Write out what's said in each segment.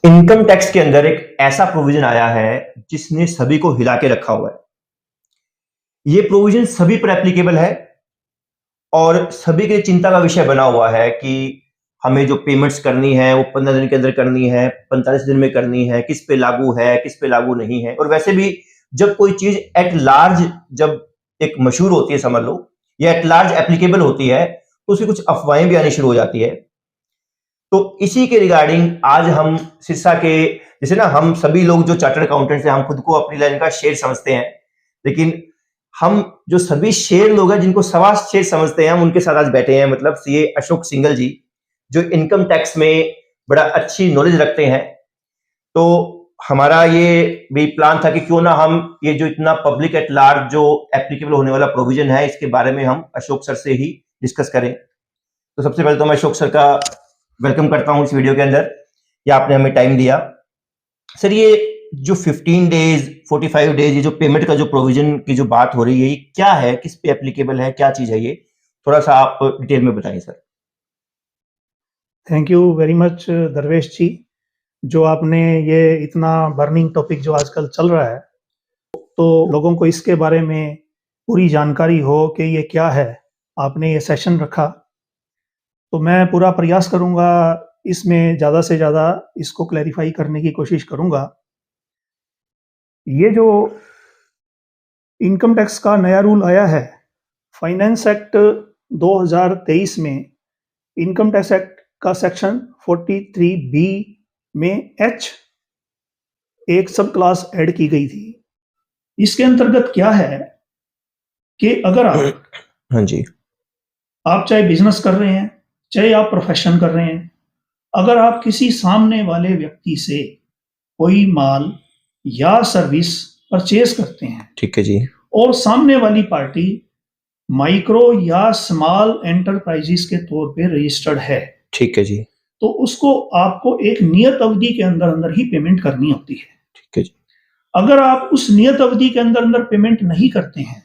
Income tax के अंदर एक ऐसा प्रोविजन आया है जिसने सभी को हिला के रखा हुआ है। ये प्रोविजन सभी पर एप्लीकेबल है और सभी के लिए चिंता का विषय बना हुआ है कि हमें जो पेमेंट्स करनी है वो 15 दिन के अंदर करनी है, 45 दिन में करनी है, किस पे लागू है, किस पे लागू नहीं है। और वैसे भी जब कोई चीज एट लार्ज जब एक मशहूर होती है, समझ लो, या एट लार्ज एप्लीकेबल होती है, तो उसकी कुछ अफवाहें भी आनी शुरू हो जाती है। तो इसी के रिगार्डिंग आज हम सिरसा के, जैसे ना हम सभी लोग जो चार्टर्ड अकाउंटेंट्स हैं, हम खुद को अपनी लाइन का शेर समझते हैं, लेकिन हम जो सभी शेर लोग हैं जिनको सवा शेर समझते हैं, हम उनके साथ आज बैठे हैं। मतलब सीए अशोक सिंघल जी, जो इनकम टैक्स में बड़ा अच्छी नॉलेज रखते हैं। तो हमारा ये भी प्लान था कि क्यों ना हम ये जो इतना पब्लिक एट लार्ज जो एप्लीकेबल होने वाला प्रोविजन है, इसके बारे में हम अशोक सर से ही डिस्कस करें। तो सबसे पहले तो मैं अशोक सर का वेलकम करता हूं इस वीडियो के अंदर, या आपने हमें टाइम दिया। सर, ये जो 15 डेज 45 डेज ये जो पेमेंट का जो प्रोविजन की जो बात हो रही है, ये क्या है, किस पे एप्लीकेबल है, क्या चीज है ये, थोड़ा सा आप डिटेल में बताइए sir. Thank you very much दरवेश जी, जो आपने ये इतना बर्निंग टॉपिक जो आजकल चल रहा है, तो लोगों को इसके बारे में पूरी जानकारी हो कि ये क्या है, आपने ये सेशन रखा। तो मैं पूरा प्रयास करूंगा इसमें ज़्यादा से ज़्यादा इसको क्लैरिफाई करने की कोशिश करूंगा। ये जो इनकम टैक्स का नया रूल आया है, फाइनेंस एक्ट 2023 में इनकम टैक्स एक्ट का सेक्शन 43B में H एक सब क्लास ऐड की गई थी। इसके अंतर्गत क्या है कि अगर हाँ जी, आप चाहे बिजनेस कर रहे हैं, चाहे आप प्रोफेशन कर रहे हैं, अगर आप किसी सामने वाले व्यक्ति से कोई माल या सर्विस परचेज करते हैं, ठीक है जी, और सामने वाली पार्टी माइक्रो या स्मॉल एंटरप्राइजेस के तौर पे रजिस्टर्ड है, ठीक है जी, तो उसको आपको एक नियत अवधि के अंदर अंदर ही पेमेंट करनी होती है। ठीक है जी, अगर आप उस नियत अवधि के अंदर अंदर पेमेंट नहीं करते हैं,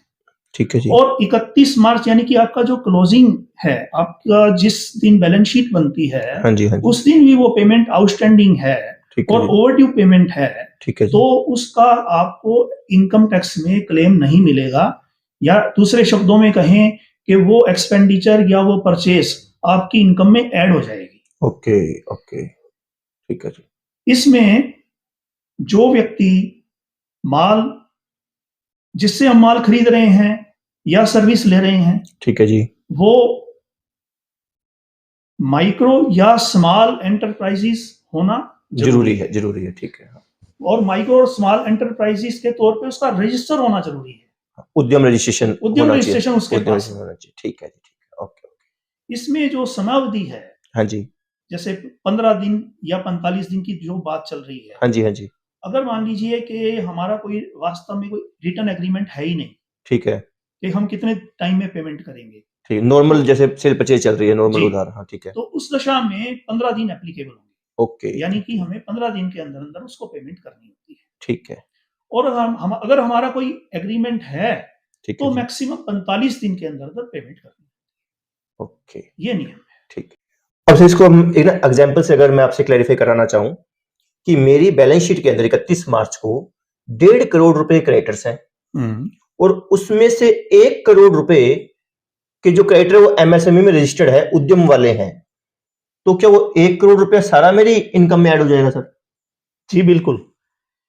ठीक है जी, और 31 मार्च यानी कि आपका जो क्लोजिंग है, आपका जिस दिन बैलेंस शीट बनती है, हाँ जी, हाँ जी, उस दिन भी वो पेमेंट आउटस्टैंडिंग है ठीक है और जी, ओवरड्यू पेमेंट है, ठीक है जी, तो उसका आपको इनकम टैक्स में क्लेम नहीं मिलेगा। या दूसरे शब्दों में कहें कि वो एक्सपेंडिचर या वो परचेस आपकी इनकम में ऐड हो जाएगी। ओके ओके, ठीक है जी, इसमें जो व्यक्ति माल, जिससे हम माल खरीद रहे हैं या सर्विस ले रहे हैं, ठीक है जी, वो माइक्रो या स्मॉल एंटरप्राइजेस होना जरूरी है, जरूरी है, ठीक है, हाँ। और माइक्रो और स्मॉल एंटरप्राइजेस के तौर पे उसका रजिस्टर होना जरूरी है, उद्यम रजिस्ट्रेशन, उद्यम होना रजिस्ट्रेशन चाहिए, उसके उद्यम पास रजिस्ट्रेशन होना चाहिए, ठीक है जी, ठीक है, ओके ओके, इसमें जो समयावधि है, हाँ जी, जैसे 15 दिन या 45 दिन की जो बात चल रही है, हाँ जी, हाँ जी, अगर मान लीजिए कि हमारा कोई वास्तव में कोई रिटर्न एग्रीमेंट है ही नहीं ठीक है, कि हम कितने टाइम में पेमेंट करेंगे, ठीक, नॉर्मल जैसे सेल परचेज चल रही है, नॉर्मल जी, उधार, हाँ ठीक है, तो उस दशा में 15 दिन एप्लीकेबल होंगे, ओके, यानी कि हमें 15 दिन के अंदर अंदर उसको पेमेंट करनी होती है। ठीक है, और अगर हमारा कोई एग्रीमेंट है, ठीक तो है जी, मैक्सिमम 45 दिन के अंदर अंदर पेमेंट करनी है, ओके, ये नियम है। ठीक है। अब से इसको हम एक ना एग्जांपल से अगर मैं आपसे क्लैरिफाई कराना चाहूं कि मेरी बैलेंस शीट के अंदर 31 मार्च को 1.5 करोड़ रुपए क्रेडिटर्स हैं, और उसमें से 1 करोड़ रुपए के जो क्रेडिटर वो एमएसएमई में रजिस्टर्ड है, उद्यम वाले हैं, तो क्या वो 1 करोड़ रुपया सारा मेरी इनकम में ऐड हो जाएगा सर? जी बिल्कुल,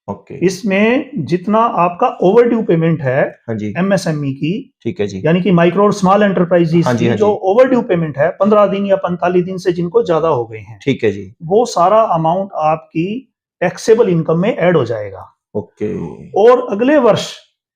ओके, इसमें जितना आपका ओवरड्यू पेमेंट है हाँ जी, एमएसएमई की, ठीक है जी, यानी कि माइक्रो और स्मॉल एंटरप्राइजेस हाँ जी, की हाँ जो जी, ओवरड्यू पेमेंट है 15 दिन या 45 दिन से जिनको ज्यादा हो गए हैं, ठीक है जी, वो सारा अमाउंट आपकी टैक्सेबल इनकम में ऐड हो जाएगा। ओके, और अगले वर्ष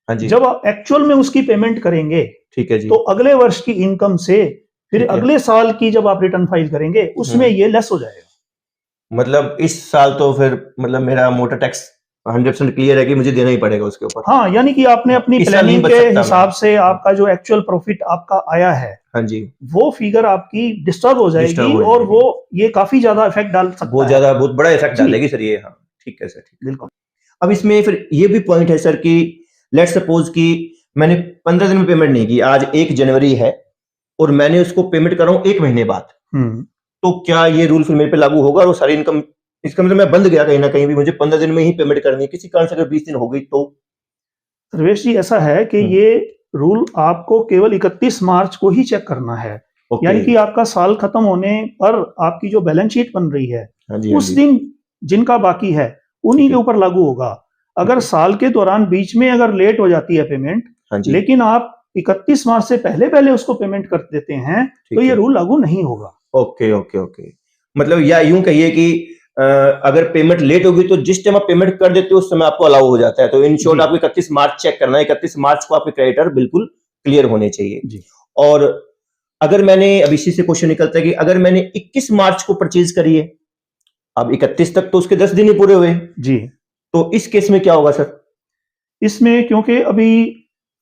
हाँ जी, जब आप एक्चुअल में उसकी पेमेंट करेंगे, ठीक है जी, तो अगले वर्ष की इनकम से फिर ठीक है, अगले साल की जब आप रिटर्न फाइल करेंगे, उसमें ये लेस हो जाएगा। मतलब इस साल तो फिर मतलब मेरा मोटर टैक्स 100% क्लियर है कि मुझे देना ही पड़ेगा उसके ऊपर। हाँ, यानी कि आपने अपनी इस साल नहीं प्लानिंग बच के सकता हिसाब मैं। से आपका जो एक्चुअल प्रॉफिट आपका आया है, हाँ जी, वो फिगर आपकी डिस्टर्ब हो डिस्टर्ब जाएगी, हो और जाएगी, वो ये काफी ज्यादा इफेक्ट डाल सकता बहुत है। ज्यादा, बहुत बड़ा इफेक्ट जी डालेगी सर ये, हाँ ठीक है सर, ठीक है। बिल्कुल। अब इसमें फिर ये भी पॉइंट है सर कि लेट्स सपोज कि मैंने 15 दिन में पेमेंट नहीं की, आज 1 जनवरी है और मैंने उसको पेमेंट कर रहा हूँ 1 महीने बाद, तो क्या ये रूल फिर मेरे पे लागू होगा और वो सारी इनकम इसका मतलब मैं बंद गया कहीं ना कहीं भी, मुझे 15 दिन में ही पेमेंट करनी है, किसी कारण से अगर 20 दिन हो गई तो? सर्वेश जी, ऐसा है कि ये रूल आपको केवल 31 मार्च को ही चेक करना है। ओके। यानी कि आपका साल खत्म होने पर आपकी जो बैलेंस शीट बन रही है हाँ जी, हाँ उस जी। दिन जिनका बाकी है उन्हीं के ऊपर लागू होगा। अगर साल के दौरान बीच में अगर लेट हो जाती है पेमेंट, हाँ जी, लेकिन आप 31 मार्च से पहले पहले उसको पेमेंट कर देते हैं तो ठीक ये है। रूल लागू नहीं होगा। Okay, okay, okay. मतलब या यूं कहिए कि अगर पेमेंट लेट होगी तो जिस टाइम आप पेमेंट कर देते हो उस समय आपको अलाउ हो जाता है। तो इन शॉर्ट जी। आपको 31 मार्च चेक करना है, 31 मार्च को आपके क्रेडिटर बिल्कुल क्लियर होने चाहिए। जी। और अगर मैंने, अब इसी से क्वेश्चन निकलता है कि अगर मैंने 21 मार्च को परचेज करी है, अब 31 तक तो उसके 10 दिन ही पूरे हुए, जी। तो इस केस में क्या होगा सर? इसमें क्योंकि अभी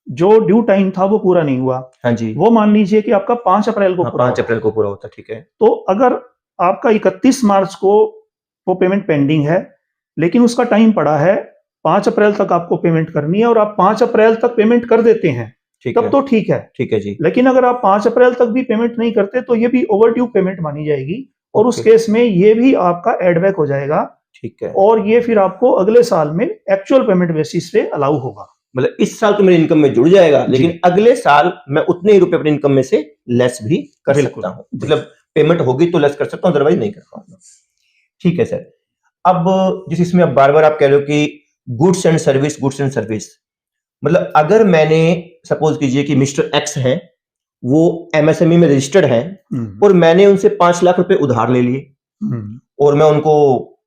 जो ड्यू टाइम था वो पूरा नहीं हुआ, हाँ जी। वो मान लीजिए कि आपका 5 अप्रैल को हाँ, पूरा 5 होगा। अप्रैल को पूरा होता है, ठीक है। तो अगर आपका 31 मार्च को वो पेमेंट पेंडिंग है, लेकिन उसका टाइम पड़ा है, 5 अप्रैल तक आपको पेमेंट करनी है और आप 5 अप्रैल तक पेमेंट कर देते हैं, ठीक तब है, तो ठीक है। ठीक है जी। लेकिन अगर आप 5 अप्रैल तक भी पेमेंट नहीं करते तो ये भी ओवरड्यू पेमेंट मानी जाएगी और उस ओके, केस में ये भी आपका एड बैक हो जाएगा ठीक है। और ये फिर आपको अगले साल में एक्चुअल पेमेंट बेसिस पे अलाउ होगा। मतलब इस साल तो मेरी इनकम में जुड़ जाएगा, जी। लेकिन अगले साल मैं उतने ही रुपए अपनी इनकम में से लेस भी कर बिल्कुल, सकता हूँ। जी। मतलब पेमेंट होगी तो लेस कर सकता हूँ, अदरवाइज नहीं कर पाऊंगा। ठीक है सर। अब जिस इसमें अब बार बार आप कह रहे हो कि goods and service, goods and service, मतलब अगर मैंने सपोज कीजिए कि मिस्टर एक्स है, वो एमएसएमई में रजिस्टर्ड है और मैंने उनसे 5 लाख रुपए उधार ले लिए और मैं उनको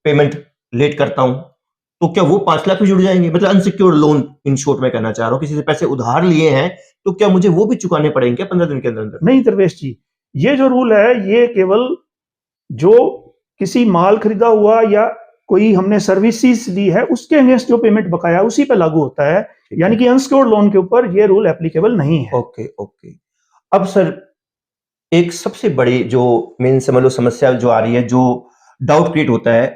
पेमेंट लेट करता हूं, तो क्या वो 5 लाख भी जुड़ जाएंगे? मतलब अनसिक्योर्ड लोन इन शॉर्ट में कहना चाह रहा हूं, किसी से पैसे उधार लिए हैं तो क्या मुझे वो भी चुकाने पड़ेंगे क्या 15 दिन के अंदर अंदर? नहीं दरवेश जी, ये जो रूल है ये केवल जो किसी माल खरीदा हुआ या कोई हमने सर्विसेज ली है उसके अगेंस्ट जो पेमेंट बकाया उसी पे लागू होता है, यानी कि अनसिक्योर्ड लोन के ऊपर ये रूल एप्लीकेबल नहीं है। Okay, okay. अब सर एक सबसे बड़ी जो मेन समझ लो समस्या जो आ रही है, जो डाउट क्रिएट होता है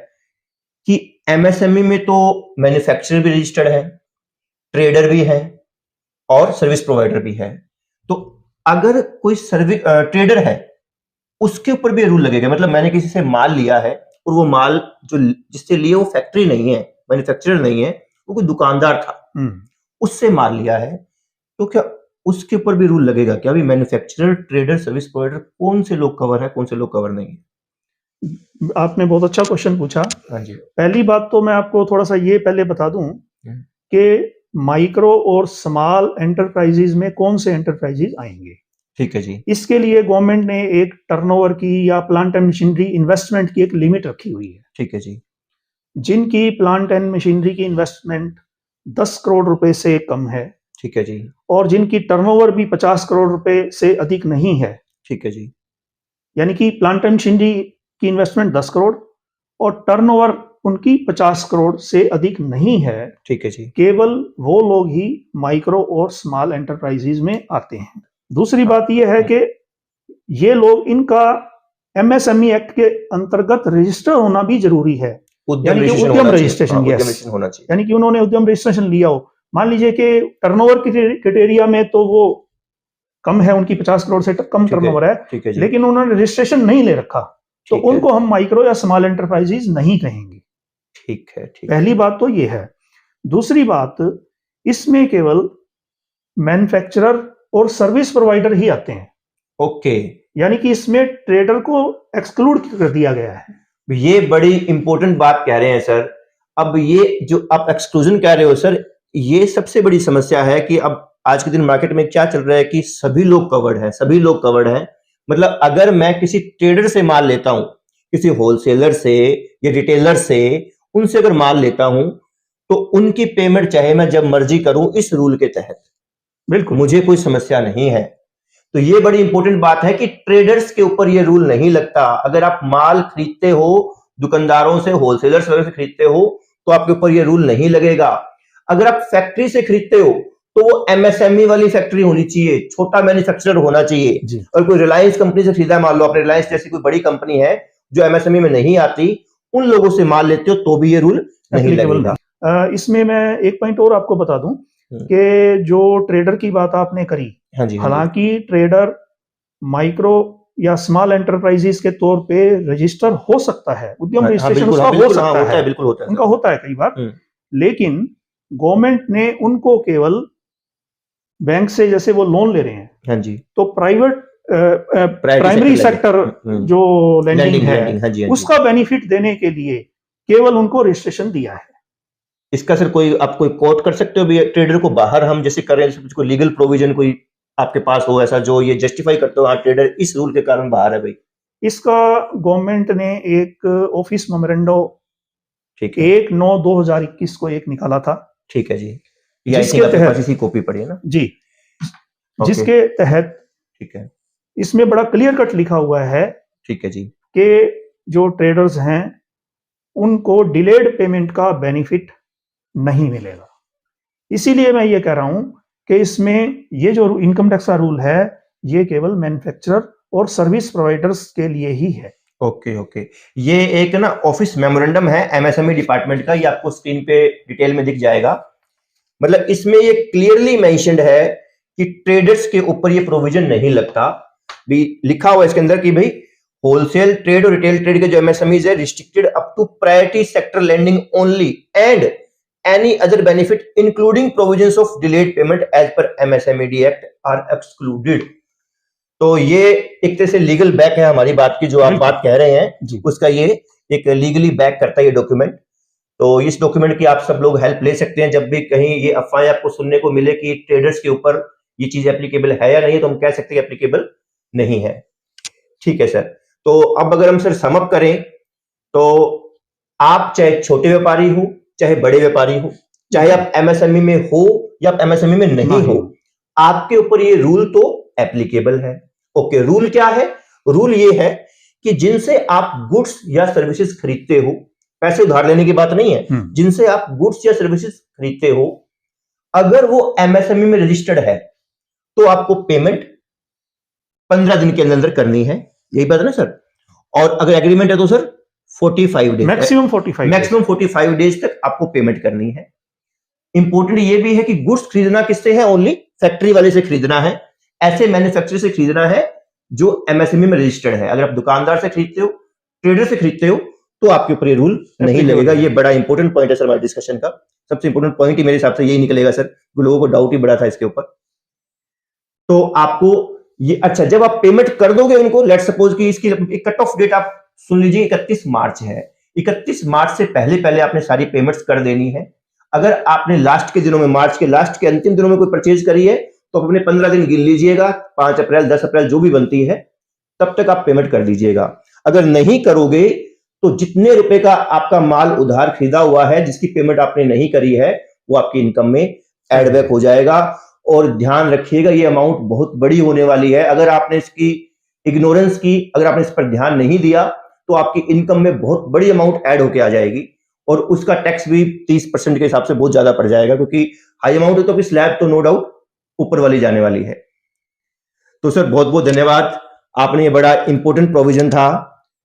कि एमएसएमई में तो मैन्युफैक्चरर भी रजिस्टर्ड है, ट्रेडर भी है और सर्विस प्रोवाइडर भी है। तो अगर कोई सर्विस ट्रेडर है उसके ऊपर भी रूल लगेगा? मतलब मैंने किसी से माल लिया है और वो माल जो जिससे लिए वो फैक्ट्री नहीं है, मैन्युफैक्चरर नहीं है, वो कोई दुकानदार था, उससे माल लिया है, तो क्या उसके ऊपर भी रूल लगेगा क्या? अभी मैन्युफैक्चरर, ट्रेडर, सर्विस प्रोवाइडर कौन से लोग कवर है, कौन से लोग कवर नहीं है? आपने बहुत अच्छा क्वेश्चन पूछा। हाँ जी। पहली बात तो मैं आपको थोड़ा सा ये पहले बता दूं कि माइक्रो और स्मॉल एंटरप्राइजेज में कौन से एंटरप्राइजेज आएंगे। ठीक है जी। इसके लिए गवर्नमेंट ने एक टर्नओवर की या प्लांट एंड मशीनरी इन्वेस्टमेंट की एक लिमिट रखी हुई है। ठीक है जी। जिनकी प्लांट एंड मशीनरी की इन्वेस्टमेंट 10 करोड़ रुपए से कम है, ठीक है जी। और जिनकी टर्नओवर भी 50 करोड़ रुपए से अधिक नहीं है, ठीक है जी। यानी कि प्लांट एंड मशीनरी की इन्वेस्टमेंट 10 करोड़ और टर्नओवर उनकी 50 करोड़ से अधिक नहीं है, ठीक है जी। केवल वो लोग ही माइक्रो और स्मॉल एंटरप्राइजेज में आते हैं। दूसरी बात यह है कि ये लोग, इनका एमएसएमई एक्ट के अंतर्गत रजिस्टर होना भी जरूरी है, यानी कि उद्यम रजिस्ट्रेशन। यस, होना चाहिए। यानी कि उन्होंने उद्यम रजिस्ट्रेशन लिया हो। मान लीजिए कि टर्नओवर क्राइटेरिया में तो वो कम है, उनकी 50 करोड़ से कम टर्नओवर है, ठीक है जी। लेकिन उन्होंने रजिस्ट्रेशन नहीं ले रखा, तो उनको हम माइक्रो या स्मॉल एंटरप्राइजेज नहीं कहेंगे। ठीक है, ठीक। पहली बात तो ये है। दूसरी बात, इसमें केवल मैन्युफैक्चरर और सर्विस प्रोवाइडर ही आते हैं। ओके। यानी कि इसमें ट्रेडर को एक्सक्लूड कर दिया गया है। ये बड़ी इंपॉर्टेंट बात कह रहे हैं सर। अब ये जो आप एक्सक्लूजन कह रहे हो सर, ये सबसे बड़ी समस्या है कि अब आज के दिन मार्केट में क्या चल रहा है कि सभी लोग कवर्ड हैं, सभी लोग कवर्ड हैं। मतलब अगर मैं किसी ट्रेडर से माल लेता हूं, किसी होलसेलर से या रिटेलर से, उनसे अगर माल लेता हूं तो उनकी पेमेंट चाहे मैं जब मर्जी करूं इस रूल के तहत, बिल्कुल मुझे कोई समस्या नहीं है। तो ये बड़ी इंपॉर्टेंट बात है कि ट्रेडर्स के ऊपर ये रूल नहीं लगता। अगर आप माल खरीदते हो दुकानदारों से, होलसेलर्स वगैरह से खरीदते हो, तो आपके ऊपर ये रूल नहीं लगेगा। अगर आप फैक्ट्री से खरीदते हो तो वो एमएसएमई वाली फैक्ट्री होनी चाहिए, छोटा मैन्युफैक्चरर होना चाहिए। और कोई रिलायंस कंपनी से खरीदा, मान लो आपने रिलायंस जैसी कोई बड़ी कंपनी है जो एमएसएमई में नहीं आती, उन लोगों से माल लेते हो तो भी ये रूल नहीं लगेगा। इसमें मैं एक पॉइंट और आपको बता दूं कि जो ट्रेडर की बात आपने करी, हाँ जी, हालांकि ट्रेडर माइक्रो या स्मॉल एंटरप्राइजेस के तौर पे रजिस्टर हो सकता है, उद्यम हाँ, रजिस्ट्रेशन बिल्कुल, उसका हाँ, हो बिल्कुल, हाँ, सकता होता है, है, बिल्कुल होता है उनका सर। होता है कई बार, हम्म, लेकिन गवर्नमेंट ने उनको केवल बैंक से जैसे वो लोन ले रहे हैं, हाँ जी, तो private private primary sector sector जो लैंडिंग लैंडिंग है लैंडिंग, हाँ जी, हाँ जी। उसका बेनिफिट देने के लिए केवल उनको रजिस्ट्रेशन दिया है। इसका सर कोई आप कोई कोट कर सकते हो भी ट्रेडर को बाहर हम जैसे कर रहे हैं, कोई लीगल प्रोविजन कोई आपके पास हो ऐसा जो ये जस्टिफाई करते हो हाँ ट्रेडर इस रूल के कारण बाहर है भाई? इसका गवर्नमेंट ने एक ऑफिस मेमोरेंडो ठीक है, 1/9/2021 को एक निकाला था, ठीक है जी। ये आई जिसके थिंक आपके तहत पास इसी कॉपी पड़ी है ना? जी, ओके, जिसके तहत ठीक है, इसमें बड़ा क्लियर कट लिखा हुआ है ठीक है जी, कि जो ट्रेडर्स हैं उनको डिलेड पेमेंट का बेनिफिट नहीं मिलेगा। इसीलिए मैं ये कह रहा हूं कि इसमें ये जो इनकम टैक्स का रूल है ये केवल मैन्युफैक्चरर और सर्विस प्रोवाइडर्स के लिए ही है। Okay okay. ये एक ना ऑफिस मेमोरेंडम है एमएसएमई डिपार्टमेंट का, ये आपको स्क्रीन पे डिटेल में दिख जाएगा। मतलब इसमें ये क्लियरली मेंशन्ड है कि ट्रेडर्स के ऊपर ये प्रोविजन नहीं लगता। भी लिखा हुआ है इसके अंदर कि भाई होलसेल ट्रेड और रिटेल ट्रेड के जो एमएसएमईज है restricted up to priority sector lending only and any other benefit including provisions of delayed payment as per MSME act are excluded. तो ये एक तरह से लीगल बैक है हमारी बात की, जो आप बात कह रहे हैं उसका ये एक लीगली बैक करता है ये डॉक्यूमेंट। तो इस डॉक्यूमेंट की आप सब लोग हेल्प ले सकते हैं जब भी कहीं ये अफवाहें आपको सुनने को मिले कि ट्रेडर्स के ऊपर ये चीज एप्लीकेबल है या नहीं, तो हम कह सकते हैं एप्लीकेबल नहीं है। ठीक है सर, तो अब अगर हम सर सम अप करें तो आप चाहे छोटे व्यापारी हो चाहे बड़े व्यापारी हो, चाहे आप एमएसएमई में हो या आप एमएसएमई में नहीं हो, आपके ऊपर ये रूल तो एप्लीकेबल है। ओके, रूल क्या है? रूल ये है कि जिनसे आप गुड्स या सर्विसेज खरीदते हो, पैसे उधार लेने की बात नहीं है, जिनसे आप गुड्स या सर्विसेज खरीदते हो, अगर वो एमएसएमई में रजिस्टर्ड है तो आपको पेमेंट 15 दिन के अंदर करनी है, यही बात है ना सर? और अगर एग्रीमेंट है तो सर 45 डेज, मैक्सिमम 45 डेज तक आपको पेमेंट करनी है। इंपॉर्टेंट ये भी है कि गुड्स खरीदना किससे है? ओनली फैक्ट्री वाले से खरीदना है, ऐसे मैन्युफैक्चरर से खरीदना है जो एमएसएमई में रजिस्टर्ड है। अगर आप दुकानदार से खरीदते हो, ट्रेडर से खरीदते हो, तो आपके ऊपर ये रूल नहीं लगेगा। ये बड़ा इंपॉर्टेंट पॉइंट है सर हमारे डिस्कशन का। सबसे इंपॉर्टेंट पॉइंट ही मेरे हिसाब से यही निकलेगा सर, लोगों को डाउट ही बड़ा था इसके ऊपर। तो आपको ये अच्छा, जब आप पेमेंट कर दोगे उनको, लेट सपोज कि इसकी एक कट ऑफ डेट आप सुन लीजिए 31 मार्च है, 31 मार्च से पहले पहले आपने सारी पेमेंट्स कर देनी है। अगर आपने लास्ट के दिनों में, मार्च के लास्ट के अंतिम दिनों में कोई परचेज करी है तो अपने 15 दिन गिन लीजिएगा, 5 अप्रैल 10 अप्रैल जो भी बनती है तब तक आप पेमेंट कर दीजिएगा। अगर नहीं करोगे तो जितने रुपए का आपका माल उधार खरीदा हुआ है जिसकी पेमेंट आपने नहीं करी है वो आपकी इनकम में एड बैक हो जाएगा। और ध्यान रखिएगा ये अमाउंट बहुत बड़ी होने वाली है। अगर आपने इसकी इग्नोरेंस की, अगर आपने इस पर ध्यान नहीं दिया तो आपकी इनकम में बहुत बड़ी अमाउंट ऐड होके आ जाएगी और उसका टैक्स भी 30% के हिसाब से बहुत ज्यादा पड़ जाएगा, क्योंकि हाई अमाउंट है तो फिर स्लैब तो नो डाउट ऊपर वाली जाने वाली है। तो सर बहुत बहुत धन्यवाद, आपने ये बड़ा इंपॉर्टेंट प्रोविजन था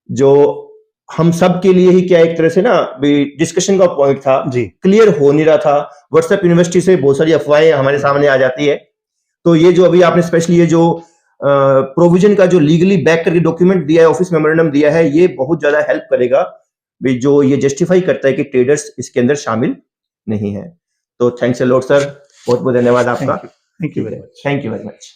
जो हम सब के लिए ही क्या एक तरह से ना डिस्कशन का पॉइंट था, क्लियर हो नहीं रहा था। व्हाट्सएप यूनिवर्सिटी से बहुत सारी अफवाहें हमारे सामने आ जाती है, तो ये जो अभी आपने स्पेशली ये जो प्रोविजन का जो लीगली बैक करके डॉक्यूमेंट दिया है, ऑफिस मेमोरेंडम दिया है, ये बहुत ज्यादा हेल्प करेगा जो ये जस्टिफाई करता है कि ट्रेडर्स इसके अंदर शामिल नहीं है। तो थैंक्स अ लॉट सर, बहुत बहुत धन्यवाद आपका। Thank you very much. Thank you very much.